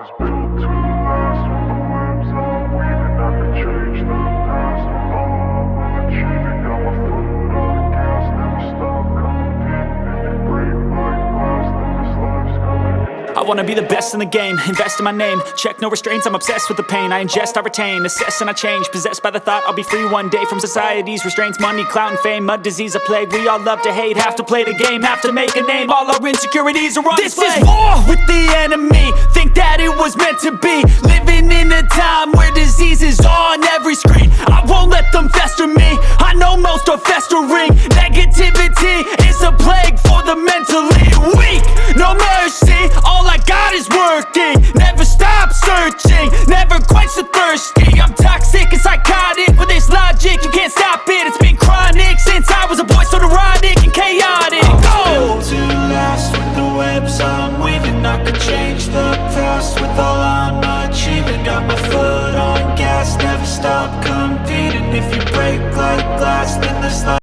was built to last. With the webs I'm weaving, I could change the past. With all I'm achieving, got my foot on gas. Never stop competing. If you break like glass, then this life's gonna end. I wanna be the best in the game, invest in my name. Check no restraints, I'm obsessed with the pain. I ingest, I retain, assess and I change. Possessed by the thought I'll be free one day from society's restraints. Money, clout and fame, mud, disease, a plague. We all love to hate, have to play the game, have to make a name. All our insecurities are on display. This is war with the enemy, think that it was meant to be. Living in a time where disease is on every screen. I won't let them fester me, I know most are festering. Negativity is a plague for the mentally weak. No mercy, all I got is working. Never stop searching, never quench the thirsty. I'm toxic and psychotic, with this logic you can't stop it. It's been chronic since I was a boy, so neurotic and chaotic. Built to last. With the webs I'm weaving, I could change the past. With all I'm achieving, got my foot on gas. Never stop competing. If you break like glass, then this life